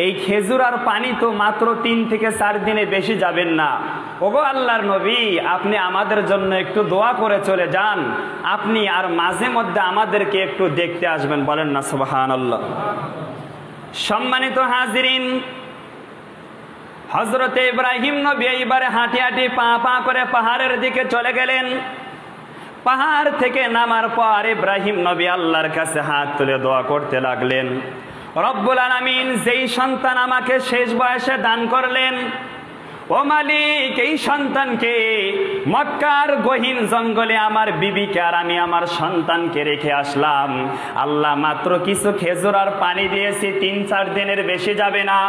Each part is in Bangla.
এই খেজুর আর পানি তো মাত্র 3 থেকে 4 দিনে বেশি যাবেন না। ওগো আল্লাহর নবী, আপনি আমাদের জন্য একটু দোয়া করে চলে যান, আপনি আর মাঝে মধ্যে আমাদেরকে একটু দেখতে আসবেন। বলেন না সুবহানাল্লাহ। সম্মানিত হাজিরিন, হযরতে ইব্রাহিম নবী এইবারে হাঁটি হাঁটি পা পা করে পাহাড়ের দিকে চলে গেলেন। পাহাড় থেকে নামার পর ইব্রাহিম নবী আল্লাহর কাছে হাত তুলে দোয়া করতে লাগলেন, রব্বুল আলামিন যেই সন্তান আমাকে শেষ বয়সে দান করলেন, ও মালিক, এই সন্তানকে মক্কার গহীন জঙ্গলে আমার বিবিকে আর আমি আমার সন্তানকে রেখে আসলাম। আল্লাহ, মাত্র কিছু খেজুর আর পানি দিয়েছি, 3-4 দিনের বেশি যাবে না।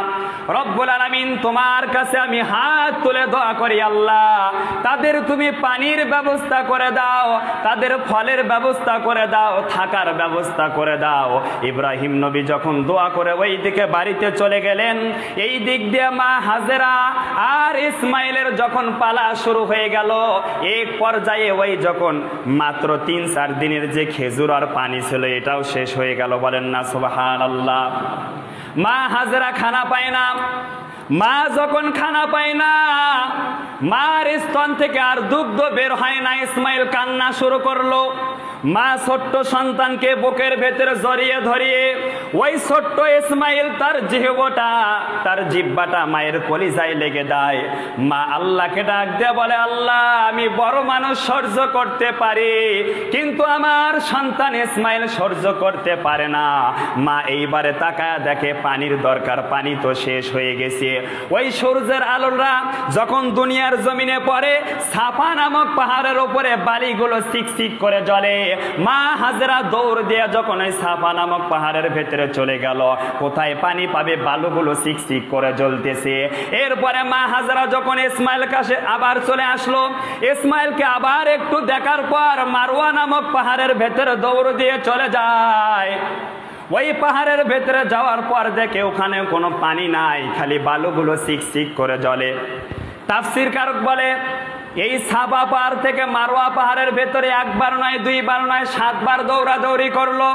রব্বুল আলামিন, তোমার কাছে আমি হাত তুলে দোয়া করি, আল্লাহ তাদের তুমি পানির ব্যবস্থা করে দাও, তাদের ফলের ব্যবস্থা করে দাও, থাকার ব্যবস্থা করে দাও। ইব্রাহিম নবী যখন দোয়া করে ওই দিকে বাড়িতে চলে গেলেন, এই দিক দিয়ে মা হাজেরা আর ইসমাইলের যখন পালা শুরু হয়ে গেল, এক পর্যায়ে ওই যখন মাত্র 3-4 দিনের যে খেজুর আর পানি ছিল এটাও শেষ হয়ে গেল। বলেন না সুবহানাল্লাহ। মা হাজেরা খানা পায় না। মা যখন খানা পায় না, মার স্তন থেকে আর দুগ্ধ বের হয় না, ইসমাইল কান্না শুরু করলো। মা ছোট্ট সন্তানকে বুকের ভেতরে জড়িয়ে ধরিয়ে ওই ছোট্ট ইসমাইল তার জিহ্বাটা মায়ের কলিজায় লেগে দেয়। মা আল্লাহকে ডাক দিয়ে বলে, আল্লাহ আমি বড় মানুষ সহ্য করতে পারি, কিন্তু আমার সন্তান ইসমাইল সহ্য করতে পারে না। মা এইবারে তাকায় দেখে পানির দরকার, পানি তো শেষ হয়ে গেছে। ওই সূর্যের আলোরা যখন দুনিয়ার জমিনে পড়ে, সাফা নামক পাহাড়ের উপরে বালিগুলো চিকচিক করে জ্বলে। মা হাজেরা দৌড় দিয়ে যখন ওই সাফা নামক পাহাড়ের ভেতরে চলে গেল, কোথায় পানি পাবে, বালুগুলো চিকচিক করে জ্বলতেছে। এরপরে মা হাজেরা যখন ইসমাইল কাছে আবার চলে আসলো, ইসমাইলকে আবার একটু দেখার পর মারওয়া নামক পাহাড়ের ভেতরে দৌড় দিয়ে চলে যায়। ওই পাহাড়ের ভেতরে যাওয়ার পর দেখে ওখানে কোনো পানি নাই, খালি বালুগুলো চিকচিক করে জ্বলে। তাফসীর কারক বলে, এই সাফা পাহাড় থেকে মারওয়া পাহাড়ের ভেতরে 1 বার নয় 2 বার নয় 7 বার দৌড়াদৌড়ি করলো।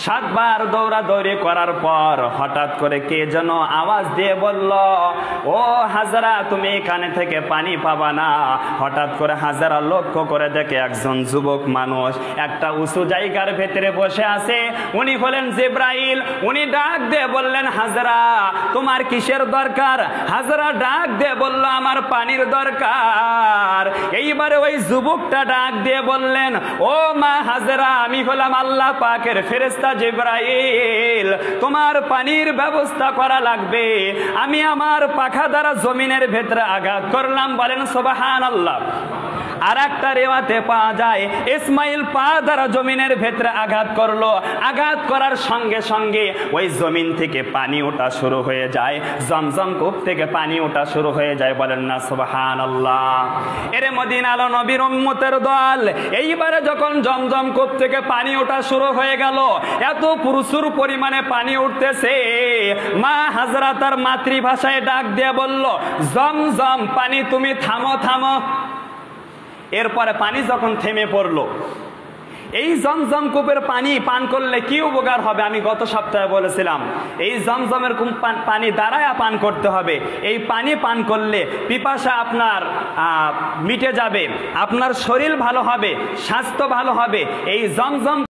7 বার দৌড়াদৌড়ি করার পর হঠাৎ করে কে যেন আওয়াজ দিয়ে বলল, ও হাজেরা তুমি এখানে থেকে পানি পাবা না। হঠাৎ করে হাজেরা লক্ষ্য করে দেখে একজন যুবক মানুষ একটা উঁচু জায়গার ভেতরে বসে আছে। উনি হলেন জিবরাইল। উনি ডাক দিয়ে বললেন, হাজেরা তোমার কিসের দরকার? হাজেরা ডাক দিয়ে বলল, আমার পানির দরকার। এইবারে ওই যুবকটা ডাক দিয়ে বললেন, ও মা হাজেরা, আমি হলাম আল্লাহ পাকের ফেরেশতা জিবরাইল, তোমার পানির ব্যবস্থা করা লাগবে। আমি আমার পাখা দ্বারা জমিনের ভেতরে আঘাত করলাম। বলেন সুবহানাল্লাহ। আর একটা রেওয়াতে পাওয়া যায়, ইসমাইল পা দ্বারা জমিনের ভেতরে আঘাত করলো। আঘাত করার সঙ্গে সঙ্গে ওই জমিন থেকে পানি ওঠা শুরু হয়ে যায়, জমজম কূপ থেকে পানি ওঠা শুরু হয়ে যায়। বলেন না সুবহানাল্লাহ। এর মদিনার নবীর উম্মতের দল এইবারে যখন জমজম কূপ থেকে পানি ওঠা শুরু হয়ে গেল, এত প্রচুর পরিমাণে পানি উঠতেছে, মা হাজরা তার মাতৃভাষায় ডাক দিয়ে বলল, জমজম পানি তুমি থামো থামো। এরপরে পানি যখন থেমে পড়লো, এই জমজম কূপের পানি পান করলে কি উপকার হবে আমি গত সপ্তাহে বলেছিলাম। এই জমজমের পানি দ্বারাই পান করতে হবে। এই পানি পান করলে পিপাসা আপনার মিটে যাবে, আপনার শরীর ভালো হবে, স্বাস্থ্য ভালো হবে। এই জমজম